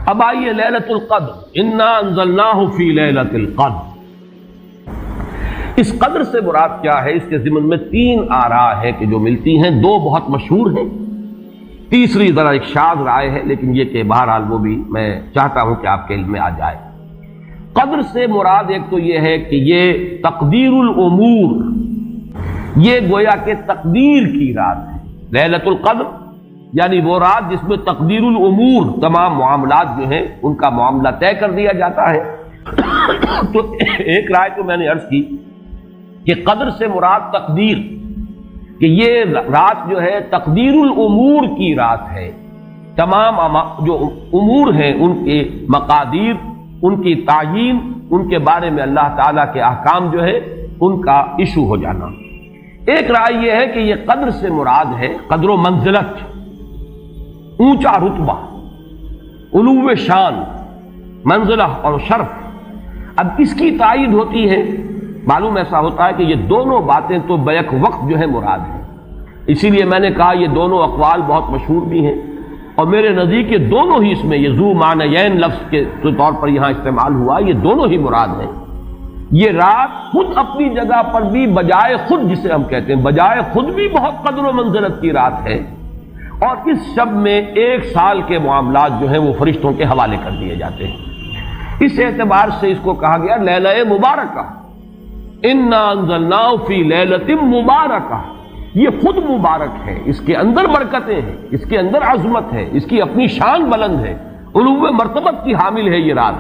اب آئیے لیلۃ القدر، انا انزلناہ فی لیلۃ القدر، اس قدر سے مراد کیا ہے؟ اس کے ضمن میں تین آراء ہے کہ جو ملتی ہیں، دو بہت مشہور ہیں، تیسری ذرا ایک شاذ رائے ہے، لیکن یہ کہ بہرحال وہ بھی میں چاہتا ہوں کہ آپ کے علم میں آ جائے۔ قدر سے مراد ایک تو یہ ہے کہ یہ تقدیر الامور، یہ گویا کہ تقدیر کی رات ہے۔ لیلۃ القدر یعنی وہ رات جس میں تقدیر الامور، تمام معاملات جو ہیں ان کا معاملہ طے کر دیا جاتا ہے۔ تو ایک رائے تو میں نے عرض کی کہ قدر سے مراد تقدیر، کہ یہ رات جو ہے تقدیر الامور کی رات ہے، تمام جو امور ہیں ان کے مقادیر، ان کی تعیین، ان کے بارے میں اللہ تعالیٰ کے احکام جو ہے ان کا ایشو ہو جانا۔ ایک رائے یہ ہے کہ یہ قدر سے مراد ہے قدر و منزلت، اونچا رتبہ، علو شان، منزلہ اور شرف۔ اب اس کی تائید ہوتی ہے، معلوم ایسا ہوتا ہے کہ یہ دونوں باتیں تو بیک وقت جو ہے مراد ہیں، اسی لیے میں نے کہا یہ دونوں اقوال بہت مشہور بھی ہیں، اور میرے نزدیک یہ دونوں ہی اس میں، یہ ذو معنیین لفظ کے طور پر یہاں استعمال ہوا، یہ دونوں ہی مراد ہیں۔ یہ رات خود اپنی جگہ پر بھی بجائے خود، جسے ہم کہتے ہیں بجائے خود بھی بہت قدر و منزلت کی رات ہے، اور اس شب میں 1 سال کے معاملات جو ہیں وہ فرشتوں کے حوالے کر دیے جاتے ہیں۔ اس اعتبار سے اس کو کہا گیا لیلہ مبارکہ، انا انزلناہ فی لیلۃ مبارکہ، یہ خود مبارک ہے، اس کے اندر برکتیں ہیں، اس کے اندر عظمت ہے، اس کی اپنی شان بلند ہے، علو مرتبت کی حامل ہے یہ رات۔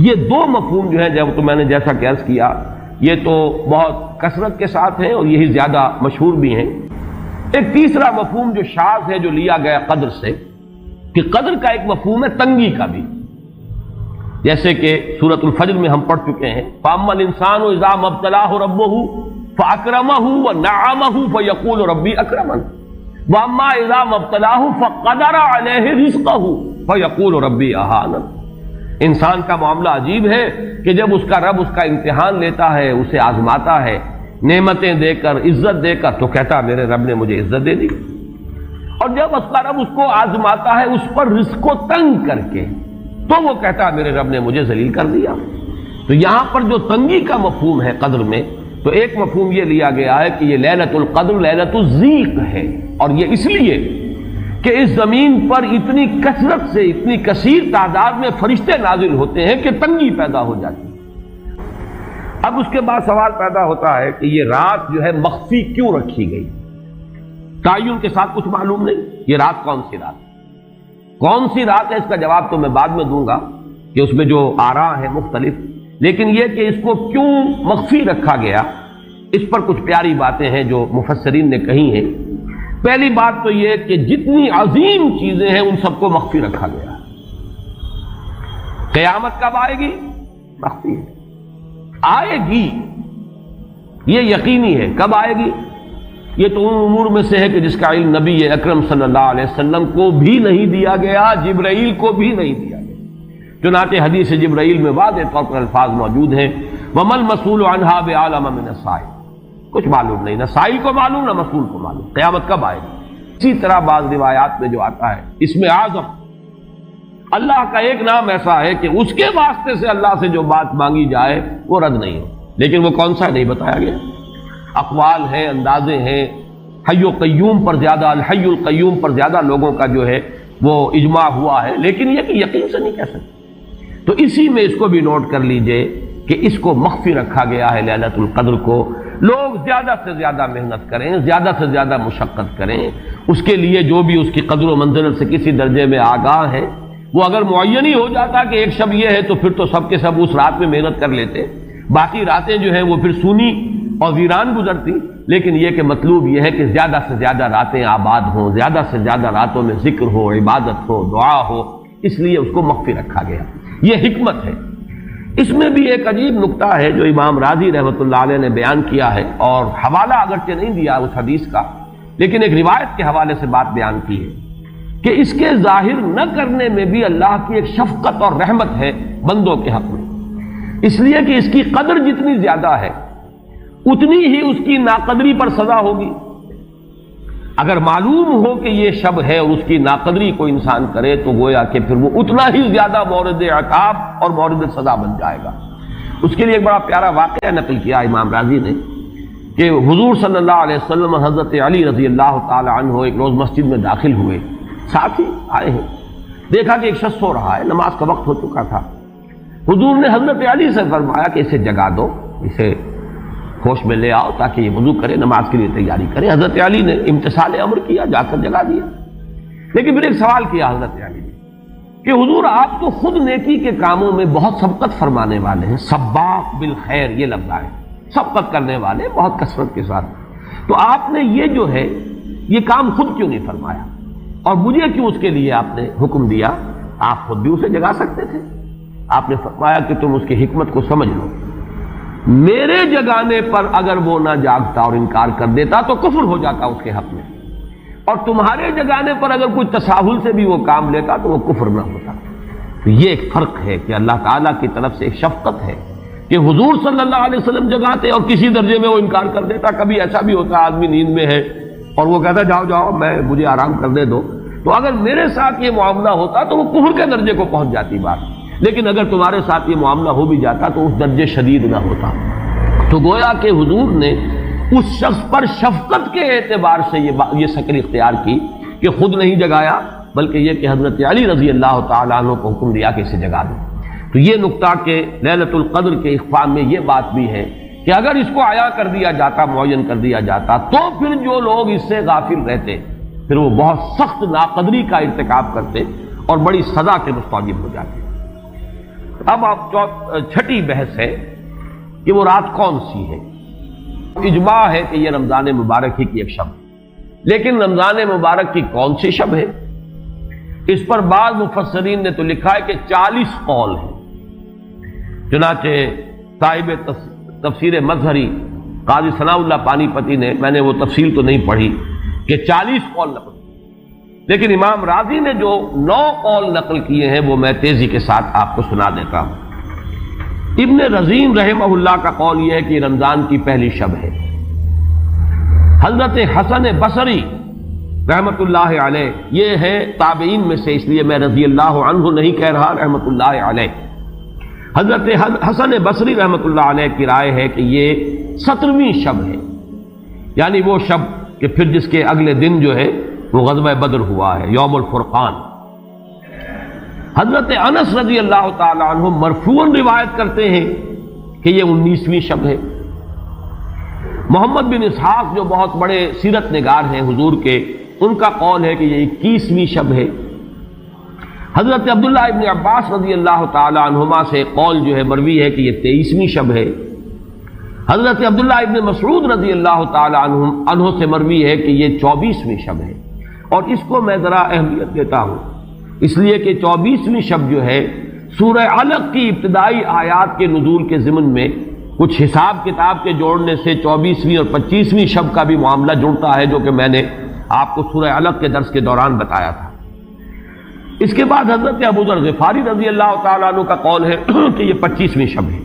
یہ دو مفہوم جو ہے جب تو میں نے جیسا کہ عرض کیا یہ تو بہت کثرت کے ساتھ ہیں اور یہی زیادہ مشہور بھی ہیں۔ ایک تیسرا مفہوم جو شاذ ہے جو لیا گیا قدر سے، کہ قدر کا ایک مفہوم ہے تنگی کا بھی، جیسے کہ سورۃ الفجر میں ہم پڑھ چکے ہیں، فَأَمَّا الْإِنسَانُ إِذَا مَا ابْتَلَاهُ رَبُّهُ فَأَكْرَمَهُ وَنَعَّمَهُ فَيَقُولُ رَبِّي أَكْرَمَنِ وَأَمَّا إِذَا مَا ابْتَلَاهُ فَقَدَرَ عَلَيْهِ رِزْقَهُ فَيَقُولُ رَبِّي أَهَانَنِ۔ انسان کا معاملہ عجیب ہے کہ جب اس کا رب اس کا امتحان لیتا ہے، اسے آزماتا ہے، نعمتیں دے کر، عزت دے کر، تو کہتا میرے رب نے مجھے عزت دے دی، اور جب اس کا رب اس کو آزماتا ہے اس پر رزق کو تنگ کر کے، تو وہ کہتا میرے رب نے مجھے ذلیل کر دیا۔ تو یہاں پر جو تنگی کا مفہوم ہے قدر میں، تو ایک مفہوم یہ لیا گیا ہے کہ یہ لیلۃ القدر لیلۃ الضیق ہے، اور یہ اس لیے کہ اس زمین پر اتنی کثرت سے، اتنی کثیر تعداد میں فرشتے نازل ہوتے ہیں کہ تنگی پیدا ہو جاتی ہے۔ اب اس کے بعد سوال پیدا ہوتا ہے کہ یہ رات جو ہے مخفی کیوں رکھی گئی؟ تعین کے ساتھ کچھ معلوم نہیں، یہ رات کون سی رات ہے؟ کون سی رات ہے اس کا جواب تو میں بعد میں دوں گا کہ اس میں جو آراء ہیں مختلف، لیکن یہ کہ اس کو کیوں مخفی رکھا گیا، اس پر کچھ پیاری باتیں ہیں جو مفسرین نے کہی ہیں۔ پہلی بات تو یہ کہ جتنی عظیم چیزیں ہیں ان سب کو مخفی رکھا گیا۔ قیامت کب آئے گی؟ مخفی ہے، آئے گی یہ یقینی ہے، کب آئے گی؟ یہ تو ان امور میں سے ہے کہ جس کا علم نبی اکرم صلی اللہ علیہ وسلم کو بھی نہیں دیا گیا، جبرائیل کو بھی نہیں دیا گیا۔ چنانچہ حدیث جبرائیل میں واضح طور پر الفاظ موجود ہیں، وَمَا الْمَسْئُولُ عَنْهَا بِأَعْلَمَ مِنَ السَّائِلِ، کچھ معلوم نہیں، نہ سائل کو معلوم نہ مسئول کو معلوم قیامت کب آئے گی۔ اسی طرح بعض روایات میں جو آتا ہے اس میں اعظم، اللہ کا ایک نام ایسا ہے کہ اس کے واسطے سے اللہ سے جو بات مانگی جائے وہ رد نہیں ہو، لیکن وہ کون سا نہیں بتایا گیا۔ اقوال ہیں، اندازے ہیں، حی و قیوم پر زیادہ، الحی القیوم پر زیادہ لوگوں کا جو ہے وہ اجماع ہوا ہے، لیکن یہ کہ یقین سے نہیں کہہ سکتے۔ تو اسی میں اس کو بھی نوٹ کر لیجئے کہ اس کو مخفی رکھا گیا ہے لیلۃ القدر کو۔ لوگ زیادہ سے زیادہ محنت کریں، زیادہ سے زیادہ مشقت کریں، اس کے لیے جو بھی اس کی قدر و منزلت سے کسی درجے میں آگاہ ہے، وہ اگر معین ہی ہو جاتا کہ ایک شب یہ ہے تو پھر تو سب کے سب اس رات میں محنت کر لیتے، باقی راتیں جو ہیں وہ پھر سونی اور ویران گزرتی۔ لیکن یہ کہ مطلوب یہ ہے کہ زیادہ سے زیادہ راتیں آباد ہوں، زیادہ سے زیادہ راتوں میں ذکر ہو، عبادت ہو، دعا ہو، اس لیے اس کو مخفی رکھا گیا، یہ حکمت ہے۔ اس میں بھی ایک عجیب نکتہ ہے جو امام راضی رحمۃ اللہ علیہ نے بیان کیا ہے، اور حوالہ اگرچہ نہیں دیا اس حدیث کا، لیکن ایک روایت کے حوالے سے بات بیان کی ہے کہ اس کے ظاہر نہ کرنے میں بھی اللہ کی ایک شفقت اور رحمت ہے بندوں کے حق میں، اس لیے کہ اس کی قدر جتنی زیادہ ہے اتنی ہی اس کی ناقدری پر سزا ہوگی۔ اگر معلوم ہو کہ یہ شب ہے اور اس کی ناقدری کو انسان کرے تو گویا کہ پھر وہ اتنا ہی زیادہ مورد عقاب اور مورد سزا بن جائے گا۔ اس کے لیے ایک بڑا پیارا واقعہ نقل کیا امام راضی نے کہ حضور صلی اللہ علیہ وسلم حضرت علی رضی اللہ تعالی عنہ ایک روز مسجد میں داخل ہوئے، ساتھ ہی آئے ہیں، دیکھا کہ ایک شخص سو رہا ہے، نماز کا وقت ہو چکا تھا۔ حضور نے حضرت علی سے فرمایا کہ اسے جگا دو، اسے ہوش میں لے آؤ تاکہ یہ وضو کرے، نماز کے لیے تیاری کرے۔ حضرت علی نے امتثال امر کیا، جا کر جگا دیا۔ لیکن پھر ایک سوال کیا حضرت علی نے کہ حضور آپ تو خود نیکی کے کاموں میں بہت سبقت فرمانے والے ہیں، سباق بالخیر یہ لفظ آئے، سبقت کرنے والے بہت کثرت کے ساتھ، تو آپ نے یہ جو ہے یہ کام خود کیوں نہیں فرمایا اور مجھے کیوں اس کے لیے آپ نے حکم دیا؟ آپ خود بھی اسے جگا سکتے تھے۔ آپ نے فرمایا کہ تم اس کی حکمت کو سمجھ لو، میرے جگانے پر اگر وہ نہ جاگتا اور انکار کر دیتا تو کفر ہو جاتا اس کے حق میں، اور تمہارے جگانے پر اگر کوئی تساہل سے بھی وہ کام لیتا تو وہ کفر نہ ہوتا۔ تو یہ ایک فرق ہے کہ اللہ تعالیٰ کی طرف سے ایک شفقت ہے کہ حضور صلی اللہ علیہ وسلم جگاتے اور کسی درجے میں وہ انکار کر دیتا۔ کبھی ایسا بھی ہوتا آدمی نیند میں ہے اور وہ کہتا جاؤ جاؤ مجھے آرام کرنے دو، تو اگر میرے ساتھ یہ معاملہ ہوتا تو وہ کفر کے درجے کو پہنچ جاتی بات، لیکن اگر تمہارے ساتھ یہ معاملہ ہو بھی جاتا تو اس درجے شدید نہ ہوتا۔ تو گویا کہ حضور نے اس شخص پر شفقت کے اعتبار سے یہ شکل اختیار کی کہ خود نہیں جگایا، بلکہ یہ کہ حضرت علی رضی اللہ تعالیٰ عنہ کو حکم دیا کہ اسے جگا دو۔ تو یہ نقطہ کہ لیلۃ القدر کے اخفاء میں یہ بات بھی ہے کہ اگر اس کو عیاں کر دیا جاتا، معین کر دیا جاتا، تو پھر جو لوگ اس سے غافل رہتے پھر وہ بہت سخت ناقدری کا ارتکاب کرتے اور بڑی سزا کے مستوجب ہو جاتے۔ اب آپ چھٹی بحث ہے کہ وہ رات کون سی ہے۔ اجماع ہے کہ یہ رمضان مبارک ہی کی ایک شب، لیکن رمضان مبارک کی کون سی شب ہے اس پر بعض مفسرین نے تو لکھا ہے کہ 40 قول ہیں۔ چنانچہ صاحب تفسیر مظہری قاضی ثناء اللہ پانی پتی نے، میں نے وہ تفصیل تو نہیں پڑھی، کہ 40 قول نقل، لیکن امام راضی نے جو 9 قول نقل کیے ہیں وہ میں تیزی کے ساتھ آپ کو سنا دیتا ہوں۔ ابن رزین رحمہ اللہ کا قول یہ ہے کہ رمضان کی پہلی شب ہے۔ حضرت حسن بصری رحمت اللہ علیہ یہ ہے تابعین میں سے، اس لیے میں رضی اللہ عنہ نہیں کہہ رہا، رحمت اللہ علیہ۔ حضرت حسن بصری رحمت اللہ علیہ کی رائے ہے کہ یہ 17ویں شب ہے، یعنی وہ شب کہ پھر جس کے اگلے دن جو ہے وہ غزوہ بدر ہوا ہے، یوم الفرقان۔ حضرت انس رضی اللہ تعالی عنہ مرفوعاً روایت کرتے ہیں کہ یہ 19ویں شب ہے۔ محمد بن اسحاق جو بہت بڑے سیرت نگار ہیں حضور کے، ان کا قول ہے کہ یہ 21ویں شب ہے۔ حضرت عبداللہ ابن عباس رضی اللہ تعالی عنہما سے قول جو ہے مروی ہے کہ یہ 23ویں شب ہے۔ حضرت عبداللہ ابن مسعود رضی اللہ تعالی عنہ سے مروی ہے کہ یہ 24ویں شب ہے، اور اس کو میں ذرا اہمیت دیتا ہوں اس لیے کہ 24ویں شب جو ہے سورہ علق کی ابتدائی آیات کے نزول کے ضمن میں کچھ حساب کتاب کے جوڑنے سے 24ویں اور 25ویں شب کا بھی معاملہ جڑتا ہے، جو کہ میں نے آپ کو سورہ علق کے درس کے دوران بتایا تھا۔ اس کے بعد حضرت ابو ذر غفاری رضی اللہ تعالیٰ عنہ کا قول ہے کہ یہ 25ویں شب ہے۔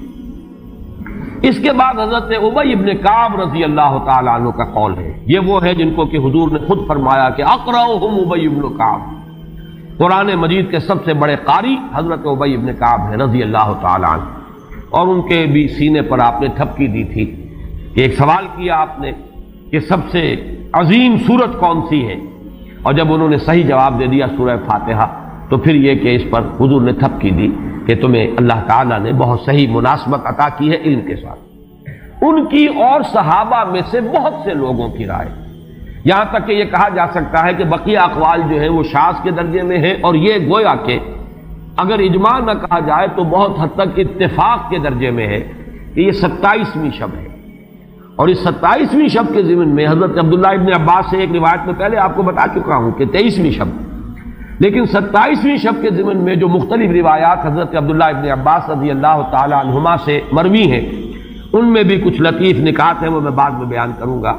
اس کے بعد حضرت ابی ابن کعب رضی اللہ تعالیٰ عنہ کا قول ہے، یہ وہ ہے جن کو کہ حضور نے خود فرمایا کہ اقرأہم ابی ابن کعب، قرآن مجید کے سب سے بڑے قاری حضرت ابی ابن کعب ہیں رضی اللہ تعالیٰ عنہ، اور ان کے بھی سینے پر آپ نے تھپکی دی تھی کہ ایک سوال کیا آپ نے کہ سب سے عظیم سورت کون سی ہے، اور جب انہوں نے صحیح جواب دے دیا سورہ فاتحہ، تو پھر یہ کہ اس پر حضور نے تھپکی دی کہ تمہیں اللہ تعالیٰ نے بہت صحیح مناسبت عطا کی ہے علم کے ساتھ۔ ان کی اور صحابہ میں سے بہت سے لوگوں کی رائے، یہاں تک کہ یہ کہا جا سکتا ہے کہ بقیہ اقوال جو ہیں وہ شاذ کے درجے میں ہیں، اور یہ گویا کہ اگر اجماع نہ کہا جائے تو بہت حد تک اتفاق کے درجے میں ہے کہ یہ 27ویں شب ہے۔ اور اس 27ویں شب کے ضمن میں حضرت عبداللہ ابن عباس سے ایک روایت میں پہلے آپ کو بتا چکا ہوں کہ 23ویں شب، لیکن 27ویں شب کے ضمن میں جو مختلف روایات حضرت عبداللہ ابن عباس رضی اللہ تعالی عنہما سے مروی ہیں، ان میں بھی کچھ لطیف نکات ہیں، وہ میں بعد میں بیان کروں گا۔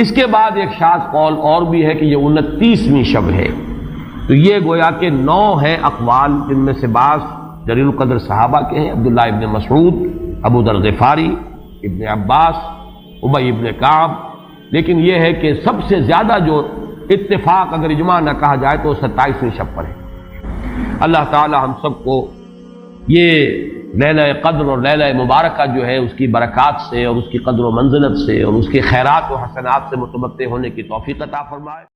اس کے بعد ایک شاذ قول اور بھی ہے کہ یہ 29ویں شب ہے۔ تو یہ گویا کہ 9 ہیں اقوال، جن میں سے بعض جلیل القدر صحابہ کے ہیں، عبداللہ ابن مسعود، ابو ذر غفاری، ابن عباس، ابی ابن کعب، لیکن یہ ہے کہ سب سے زیادہ جو اتفاق اگر اجماع نہ کہا جائے تو 27ویں شب پر ہے۔ اللہ تعالی ہم سب کو یہ لیلہ قدر اور لیلہ مبارکہ جو ہے اس کی برکات سے اور اس کی قدر و منزلت سے اور اس کے خیرات و حسنات سے متمتع ہونے کی توفیق عطا فرمائے۔